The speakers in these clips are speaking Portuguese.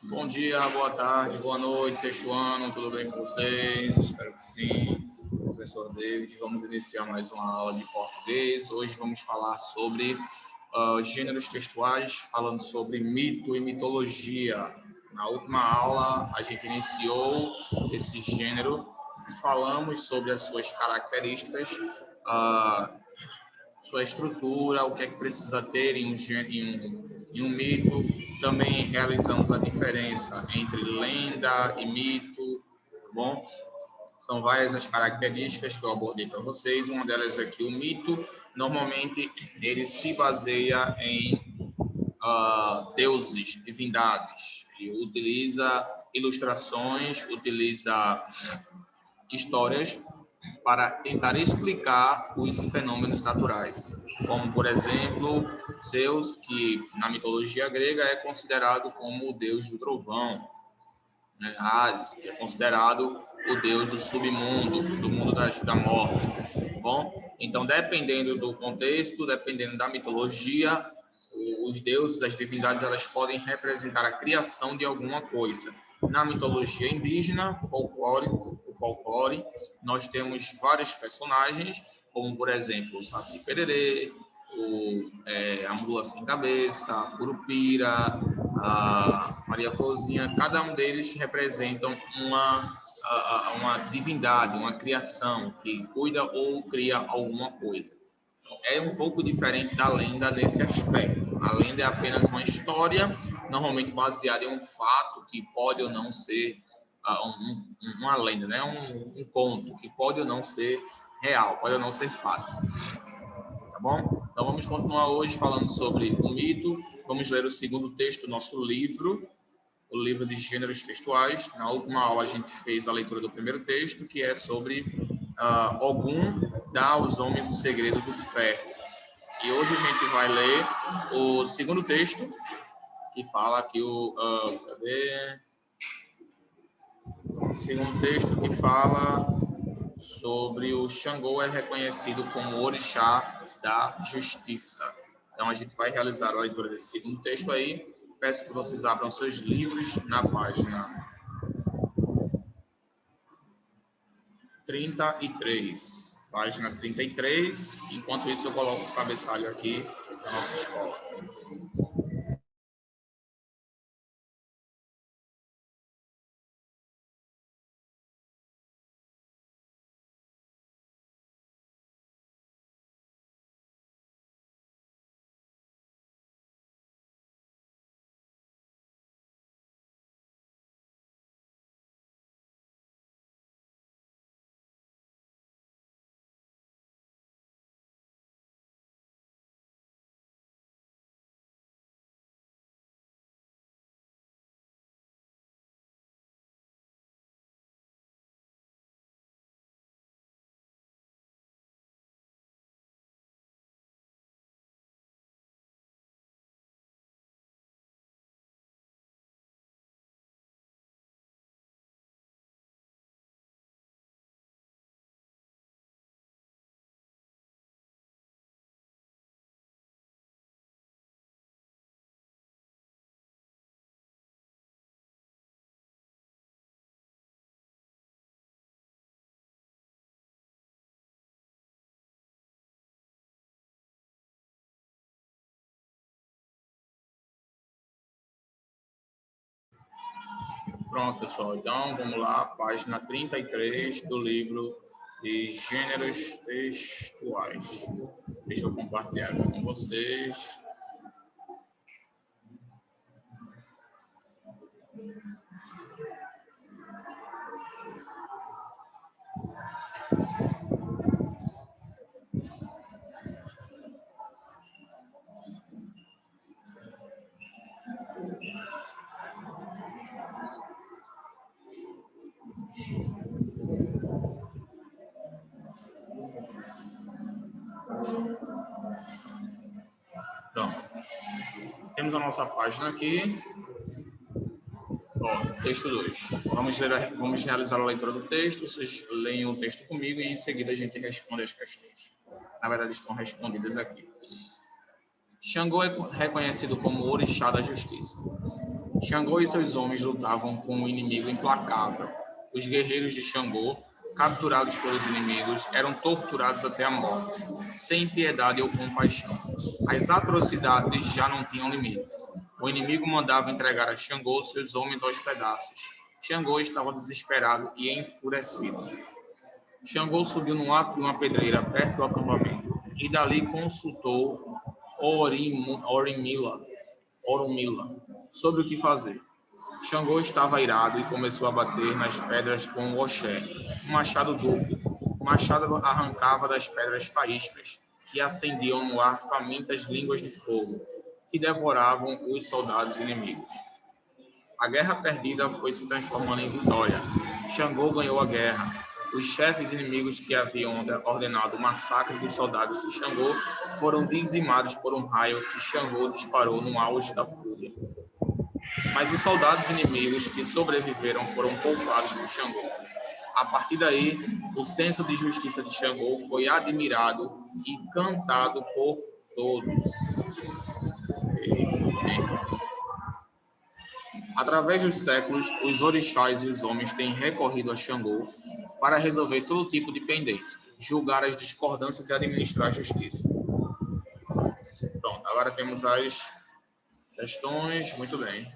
Bom dia, boa tarde, boa noite, sexto ano, tudo bem com vocês? Espero que sim. Professor David, vamos iniciar mais uma aula de português. Hoje vamos falar sobre gêneros textuais, falando sobre mito e mitologia. Na última aula, a gente iniciou esse gênero e falamos sobre as suas características, sua estrutura, o que é que precisa ter em um mito. Também realizamos a diferença entre lenda e mito, tá bom? São várias as características que eu abordei para vocês. Uma delas aqui, o mito, normalmente ele se baseia em deuses, divindades. Ele utiliza ilustrações, utiliza histórias para tentar explicar os fenômenos naturais, como, por exemplo, Zeus, que na mitologia grega é considerado como o deus do trovão, né? Hades, que é considerado o deus do submundo, do mundo da morte. Bom, então, dependendo do contexto, dependendo da mitologia, os deuses, as divindades, elas podem representar a criação de alguma coisa. Na mitologia indígena, o folclore, nós temos vários personagens, como, por exemplo, o Saci Pererê, a Mula Sem Cabeça, a Curupira, a Maria Florzinha. Cada um deles representam uma divindade, uma criação que cuida ou cria alguma coisa. É um pouco diferente da lenda nesse aspecto. A lenda é apenas uma história, normalmente baseada em um fato que pode ou não ser uma lenda, né? Um conto que pode ou não ser real, pode ou não ser fato. Tá bom? Então vamos continuar hoje falando sobre o mito. Vamos ler o segundo texto do nosso livro, o livro de gêneros textuais. Na última aula a gente fez a leitura do primeiro texto, que é sobre Ogum dá aos homens o segredo do ferro. E hoje a gente vai ler o segundo texto, que fala aqui cadê? O segundo texto que fala sobre o Xangô é reconhecido como orixá da justiça. Então a gente vai realizar a leitura desse segundo texto aí. Peço que vocês abram seus livros na página 33. Página 33. Enquanto isso, eu coloco o cabeçalho aqui da nossa escola. Pronto, pessoal. Então, vamos lá, página 33 do livro de gêneros textuais. Deixa eu compartilhar com vocês. Então, temos a nossa página aqui. Ó, texto 2. Vamos realizar a leitura do texto. Vocês leem o texto comigo e em seguida a gente responde as questões. Na verdade, estão respondidas aqui. Xangô é reconhecido como orixá da justiça. Xangô e seus homens lutavam com um inimigo implacável. Os guerreiros de Xangô, capturados pelos inimigos, eram torturados até a morte, sem piedade ou compaixão. As atrocidades já não tinham limites. O inimigo mandava entregar a Xangô seus homens aos pedaços. Xangô estava desesperado e enfurecido. Xangô subiu no alto de uma pedreira perto do acampamento e dali consultou Orunmila sobre o que fazer. Xangô estava irado e começou a bater nas pedras com o oxé, um machado duplo. O machado arrancava das pedras faíscas, que acendiam no ar famintas línguas de fogo, que devoravam os soldados inimigos. A guerra perdida foi se transformando em vitória. Xangô ganhou a guerra. Os chefes inimigos que haviam ordenado o massacre dos soldados de Xangô foram dizimados por um raio que Xangô disparou no auge da fúria. Mas os soldados inimigos que sobreviveram foram poupados por Xangô. A partir daí, o senso de justiça de Xangô foi admirado e cantado por todos. Através dos séculos, os orixás e os homens têm recorrido a Xangô para resolver todo tipo de pendência, julgar as discordâncias e administrar a justiça. Pronto, agora temos as questões. Muito bem.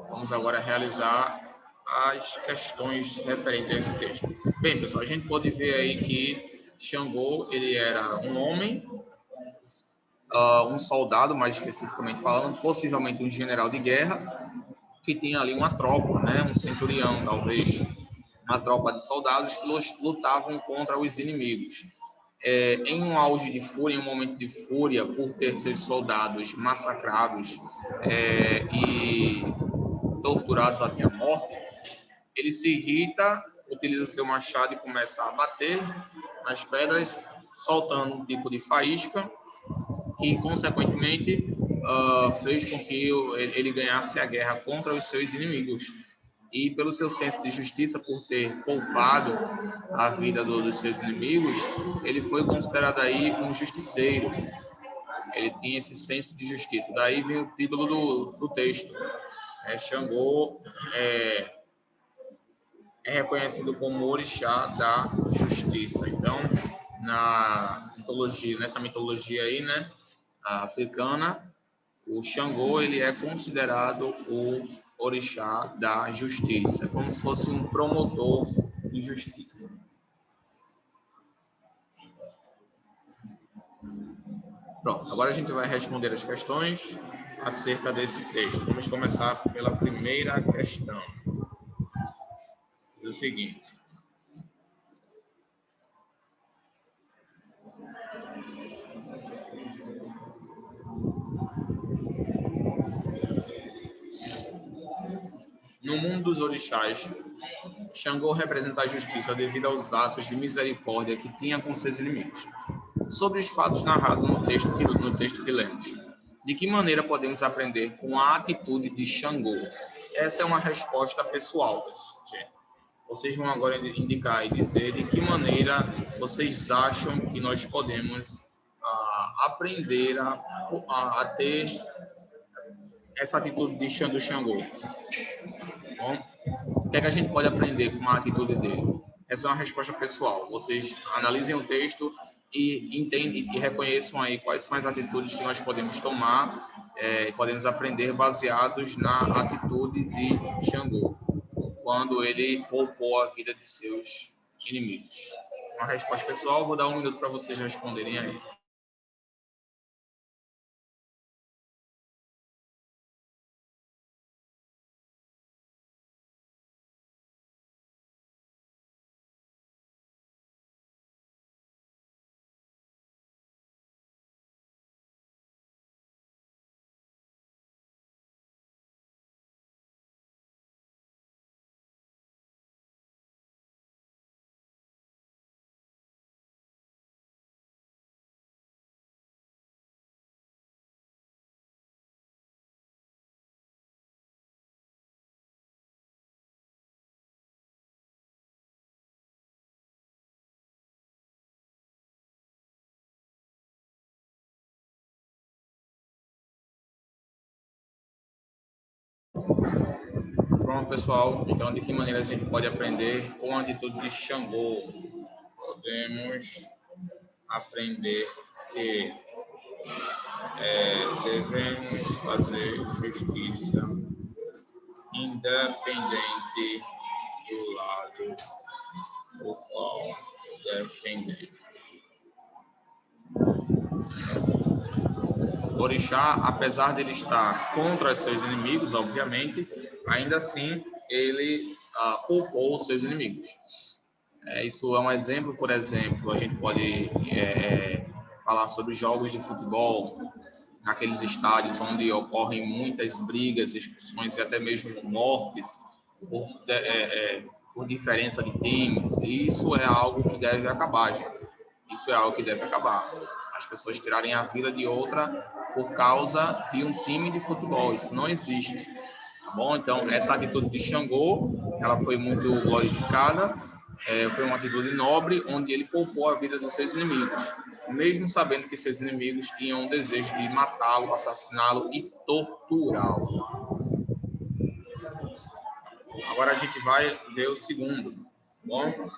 Vamos agora realizar as questões referentes a esse texto. Bem, pessoal, a gente pode ver aí que Xangô, ele era um homem, um soldado, mais especificamente falando, possivelmente um general de guerra, que tinha ali uma tropa, né, um centurião, talvez, uma tropa de soldados que lutavam contra os inimigos. Em um auge de fúria, em um momento de fúria, por ter seus soldados massacrados e torturados até a morte, ele se irrita, utiliza seu machado e começa a bater nas pedras, soltando um tipo de faísca que, consequentemente, fez com que ele ganhasse a guerra contra os seus inimigos. E pelo seu senso de justiça, por ter poupado a vida dos seus inimigos, ele foi considerado aí um justiceiro. Ele tinha esse senso de justiça. Daí vem o título do texto. Xangô é reconhecido como orixá da justiça. Então, nessa mitologia aí, né, africana, o Xangô, ele é considerado o orixá da justiça, como se fosse um promotor de justiça. Pronto, agora a gente vai responder as questões acerca desse texto. Vamos começar pela primeira questão. Diz o seguinte: no mundo dos orixás, Xangô representa a justiça devido aos atos de misericórdia que tinha com seus inimigos. Sobre os fatos narrados no texto que lemos, de que maneira podemos aprender com a atitude de Xangô? Essa é uma resposta pessoal, gente. Vocês vão agora indicar e dizer de que maneira vocês acham que nós podemos aprender a ter essa atitude do Xangô. Bom, o que é que a gente pode aprender com a atitude dele? Essa é uma resposta pessoal. Vocês analisem o texto e entendem e reconheçam aí quais são as atitudes que nós podemos tomar e podemos aprender baseados na atitude de Xangô, quando ele poupou a vida de seus inimigos. Uma resposta pessoal, vou dar um minuto para vocês responderem aí. Bom, pessoal, então de que maneira a gente pode aprender com a atitude de Xangô? Podemos aprender que devemos fazer justiça independente do lado o qual defendemos. O orixá, apesar de ele estar contra seus inimigos, obviamente, ainda assim ele poupou os seus inimigos. Isso é um exemplo, por exemplo, a gente pode falar sobre jogos de futebol, naqueles estádios onde ocorrem muitas brigas, discussões e até mesmo mortes por diferença de times. E isso é algo que deve acabar, gente. Isso é algo que deve acabar. As pessoas tirarem a vida de outra por causa de um time de futebol. Isso não existe. Tá bom? Então, essa atitude de Xangô, ela foi muito glorificada. Foi uma atitude nobre, onde ele poupou a vida dos seus inimigos, mesmo sabendo que seus inimigos tinham o desejo de matá-lo, assassiná-lo e torturá-lo. Agora a gente vai ver o segundo, tá bom?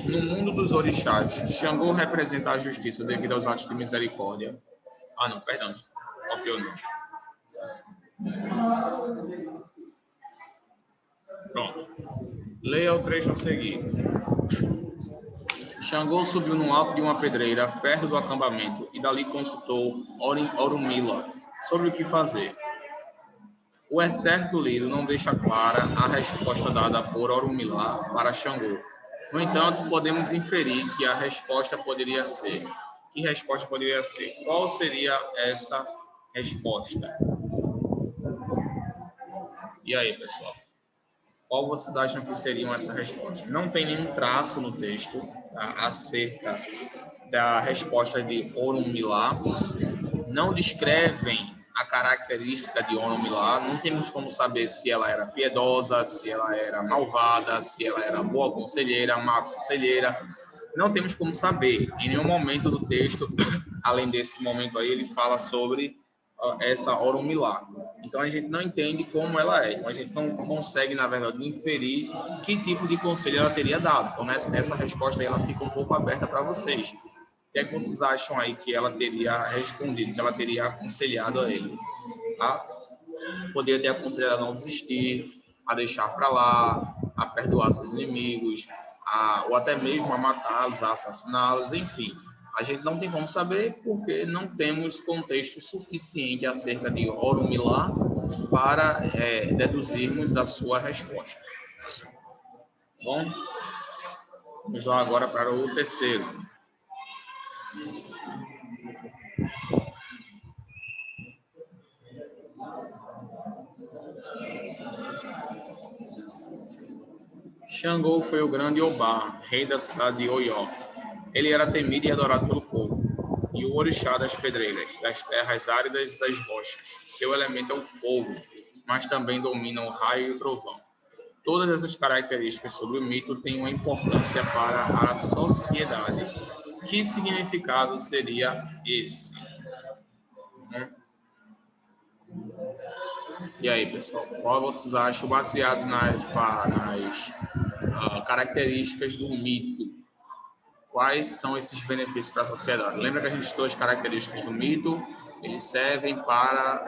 No mundo dos orixás, Xangô representa a justiça devido aos atos de misericórdia. Ah, não, perdão. Copiou não. Pronto. Leia o trecho a seguir. Xangô subiu no alto de uma pedreira, perto do acampamento, e dali consultou Orunmila sobre o que fazer. O exército lírio não deixa clara a resposta dada por Orunmila para Xangô. No entanto, podemos inferir que a resposta poderia ser. Que resposta poderia ser? Qual seria essa resposta? E aí, pessoal? Qual vocês acham que seriam essa resposta? Não tem nenhum traço no texto, tá, acerca da resposta de Orunmila. Não descrevem a característica de Orunmila. Não temos como saber se ela era piedosa, se ela era malvada, se ela era boa conselheira, má conselheira. Não temos como saber. Em nenhum momento do texto, além desse momento aí, ele fala sobre essa Orunmila. Então a gente não entende como ela é. Então a gente não consegue, na verdade, inferir que tipo de conselho ela teria dado. Então essa resposta aí, ela fica um pouco aberta para vocês. O que é que vocês acham aí que ela teria respondido, que ela teria aconselhado a ele? Tá? Poderia ter aconselhado a não desistir, a deixar para lá, a perdoar seus inimigos, ou até mesmo a matá-los, a assassiná-los, enfim. A gente não tem como saber porque não temos contexto suficiente acerca de Orunmila para deduzirmos a sua resposta. Bom, vamos lá agora para o terceiro. Xangô foi o grande Obá, rei da cidade de Oió. Ele era temido e adorado pelo povo, e o orixá das pedreiras, das terras áridas e das rochas. Seu elemento é o fogo, mas também domina o raio e o trovão. Todas essas características sobre o mito têm uma importância para a sociedade. Que significado seria esse? E aí, pessoal, qual vocês acham, baseado nas características do mito? Quais são esses benefícios para a sociedade? Lembra que a gente estudou as características do mito? Eles servem para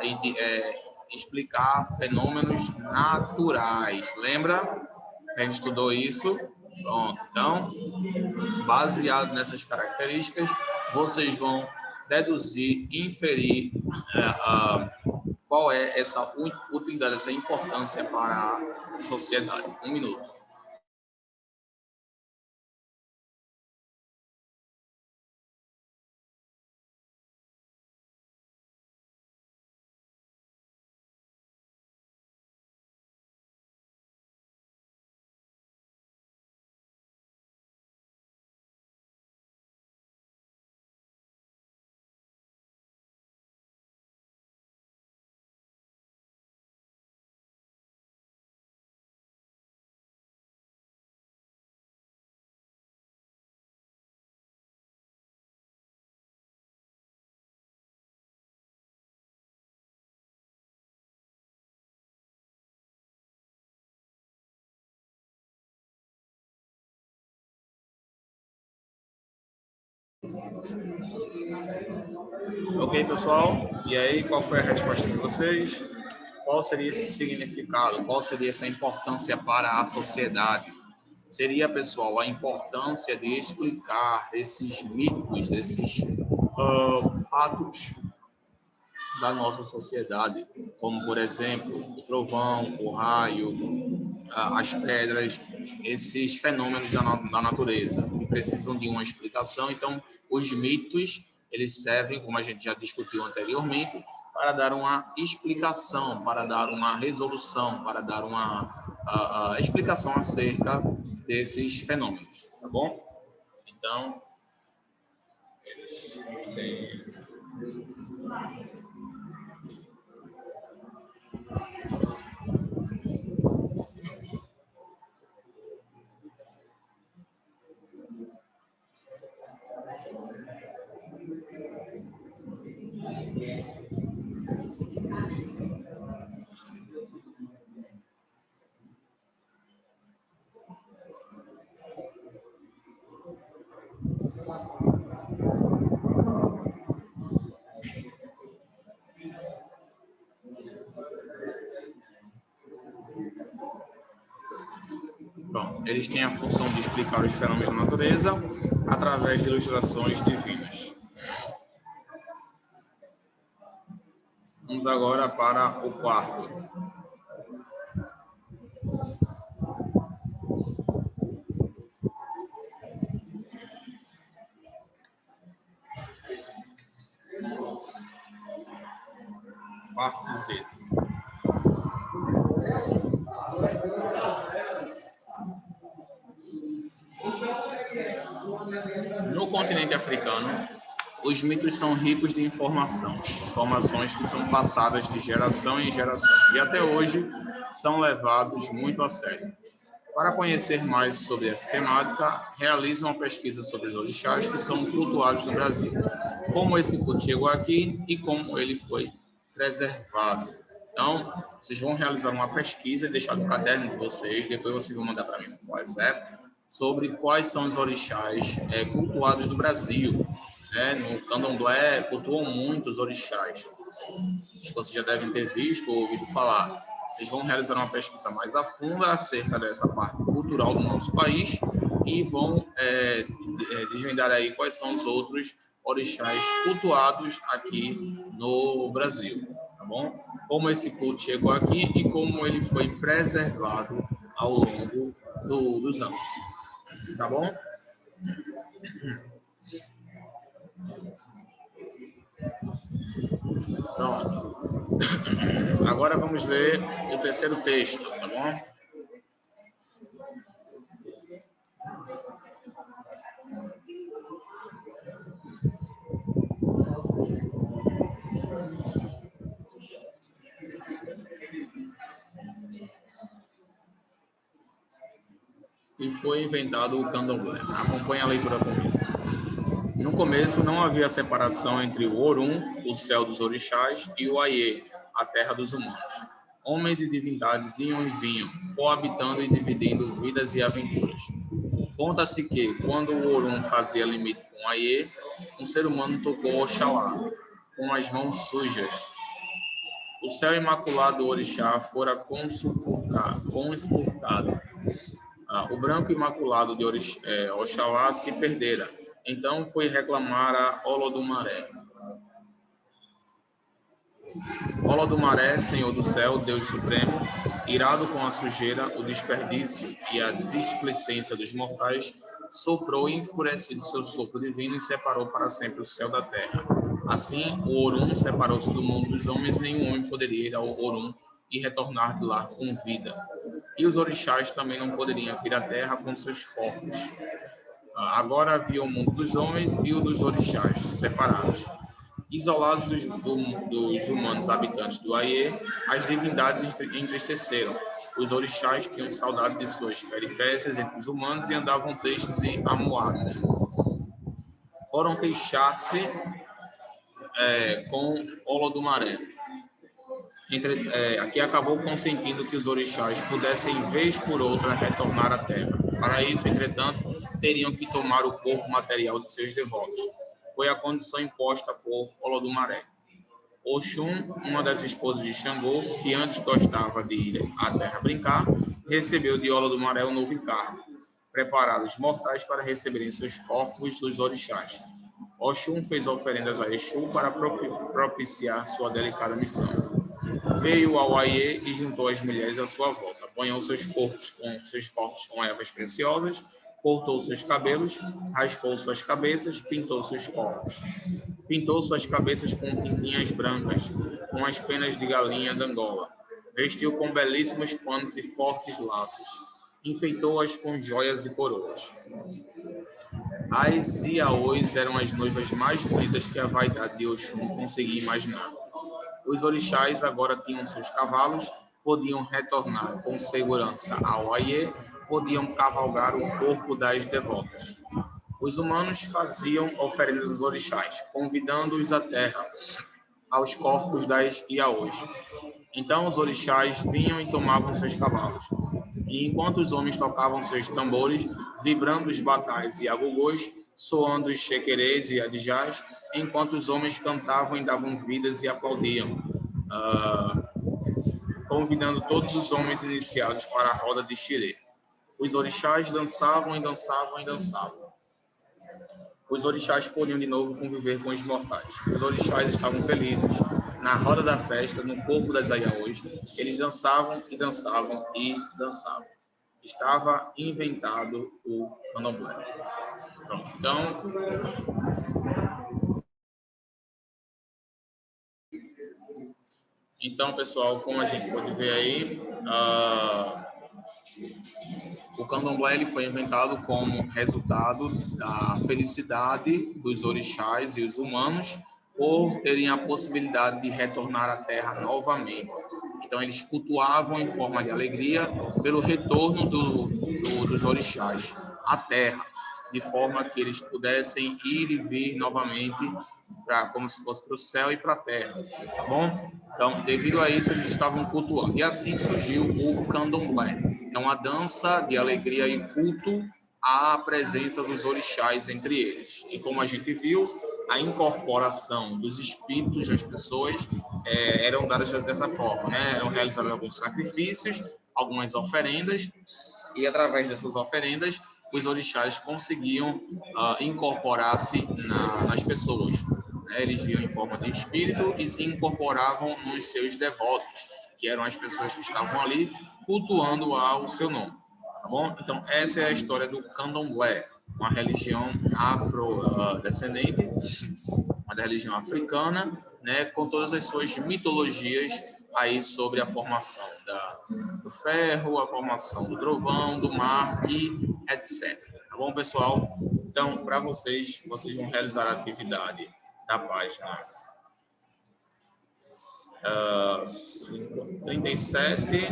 explicar fenômenos naturais. Lembra que a gente estudou isso? Pronto. Então, baseado nessas características, vocês vão deduzir, inferir qual é essa utilidade, essa importância para a sociedade. 1 minuto. Ok, pessoal? E aí, qual foi a resposta de vocês? Qual seria esse significado? Qual seria essa importância para a sociedade? Seria, pessoal, a importância de explicar esses mitos, esses fatos da nossa sociedade, como, por exemplo, o trovão, o raio, as pedras, esses fenômenos da natureza, que precisam de uma explicação. Então, os mitos, eles servem, como a gente já discutiu anteriormente, para dar uma explicação, para dar uma resolução, para dar uma explicação acerca desses fenômenos, tá bom? Então, eles têm... Bom, eles têm a função de explicar os fenômenos da natureza através de ilustrações divinas. Vamos agora para o quarto. Quarto Z. No continente africano, os mitos são ricos de informações que são passadas de geração em geração e até hoje são levados muito a sério. Para conhecer mais sobre essa temática, realize uma pesquisa sobre os orixás que são cultuados no Brasil, como esse culto chegou aqui e como ele foi preservado. Então, vocês vão realizar uma pesquisa e deixar no caderno de vocês, depois vocês vão mandar para mim no WhatsApp, sobre quais são os orixás cultuados do Brasil. No candomblé cultuam muitos orixás. Acho que vocês já devem ter visto ou ouvido falar. Vocês vão realizar uma pesquisa mais a fundo acerca dessa parte cultural do nosso país e vão desvendar aí quais são os outros orixás cultuados aqui no Brasil, tá bom? Como esse culto chegou aqui e como ele foi preservado ao longo dos anos, tá bom? Pronto. Agora vamos ler o terceiro texto, tá bom? E foi inventado o candomblé. Acompanhe a leitura comigo. No começo, não havia separação entre o Orum, o céu dos orixás, e o Aie, a terra dos humanos. Homens e divindades iam e vinham, coabitando e dividindo vidas e aventuras. Conta-se que, quando o Orum fazia limite com o Aie, um ser humano tocou Oxalá, com as mãos sujas. O céu imaculado do orixá fora conspurcado. O branco imaculado de Oxalá se perdera. Então foi reclamar a Olodumaré. Olodumaré, Senhor do céu, Deus supremo, irado com a sujeira, o desperdício e a displicência dos mortais, soprou enfurecido seu sopro divino e separou para sempre o céu da terra. Assim, o Orum separou-se do mundo dos homens, nenhum homem poderia ir ao Orum e retornar de lá com vida. E os orixás também não poderiam vir à terra com seus corpos. Agora havia o mundo dos homens e o dos orixás, separados. Isolados dos humanos habitantes do Aie, as divindades entristeceram. Os orixás tinham saudade de suas peripécias entre os humanos e andavam tristes e amuados. Foram queixar-se com Olodumaré. Aqui acabou consentindo que os orixás pudessem, vez por outra, retornar à terra. Para isso, entretanto, teriam que tomar o corpo material de seus devotos. foi a condição imposta por Olodumaré. Oxum, uma das esposas de Xangô, que antes gostava de ir à terra brincar, recebeu de Olodumaré um novo encargo, preparar os mortais para receberem seus corpos dos orixás. Oxum fez oferendas a Exu para propiciar sua delicada missão. Veio ao Aie e juntou as mulheres à sua volta. Banhou seus corpos com ervas preciosas, cortou seus cabelos, raspou suas cabeças, pintou seus corpos. Pintou suas cabeças com pintinhas brancas, com as penas de galinha da Angola. Vestiu com belíssimos panos e fortes laços. Enfeitou-as com joias e coroas. As Iaôs eram as noivas mais bonitas que a vaidade de Oxum conseguia imaginar. Os orixás agora tinham seus cavalos, podiam retornar com segurança ao Aie, podiam cavalgar o corpo das devotas. Os humanos faziam oferendas aos orixás, convidando-os à terra, aos corpos das Iaôs. Então os orixás vinham e tomavam seus cavalos. E enquanto os homens tocavam seus tambores, vibrando os batais e agogôs, soando os chequerês e adijás, enquanto os homens cantavam e davam vidas e aplaudiam, convidando todos os homens iniciados para a roda de xirê. Os orixás dançavam e dançavam e dançavam. Os orixás podiam de novo conviver com os mortais. Os orixás estavam felizes. Na roda da festa, no corpo das Aiaôs, eles dançavam e dançavam e dançavam. Estava inventado o candomblé. Pronto, então, pessoal, como a gente pode ver aí, o candomblé ele foi inventado como resultado da felicidade dos orixás e os humanos por terem a possibilidade de retornar à terra novamente. Então, eles cultuavam em forma de alegria pelo retorno dos orixás à terra, de forma que eles pudessem ir e vir novamente, como se fosse para o céu e para a terra, tá bom? Então, devido a isso, eles estavam cultuando. E assim surgiu o candomblé. É uma dança de alegria e culto à presença dos orixás entre eles. E como a gente viu, a incorporação dos espíritos das pessoas eram dadas dessa forma, né? Eram realizados alguns sacrifícios, algumas oferendas, e através dessas oferendas, os orixás conseguiam incorporar-se nas pessoas. Eles vinham em forma de espírito e se incorporavam nos seus devotos, que eram as pessoas que estavam ali cultuando ao seu nome. Tá bom? Então, essa é a história do candomblé, uma religião afrodescendente, uma religião africana, né, com todas as suas mitologias aí sobre a formação do ferro, a formação do trovão, do mar e etc. Tá bom, pessoal? Então, para vocês vão realizar a atividade da página 37,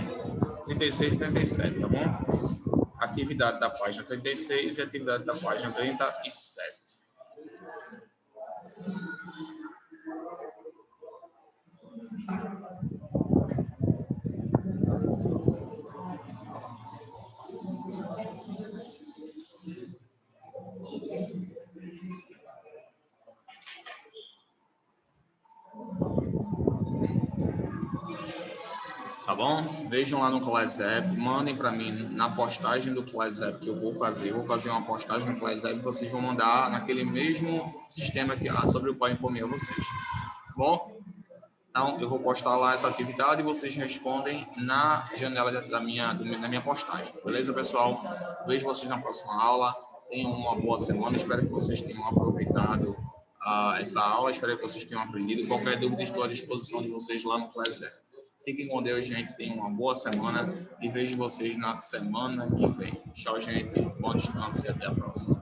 36 e 37, tá bom? Atividade da página 36 e atividade da página 37. Tá bom? Vejam lá no ClassApp, mandem para mim na postagem do ClassApp que eu vou fazer. Vou fazer uma postagem no ClassApp e vocês vão mandar naquele mesmo sistema sobre o qual informei a vocês. Tá bom? Então, eu vou postar lá essa atividade e vocês respondem na janela da minha postagem. Beleza, pessoal? Vejo vocês na próxima aula. Tenham uma boa semana. Espero que vocês tenham aproveitado essa aula. Espero que vocês tenham aprendido. Qualquer dúvida, estou à disposição de vocês lá no ClassApp. Fiquem com Deus, gente. Tenham uma boa semana e vejo vocês na semana que vem. Tchau, gente. Bom descanso e até a próxima.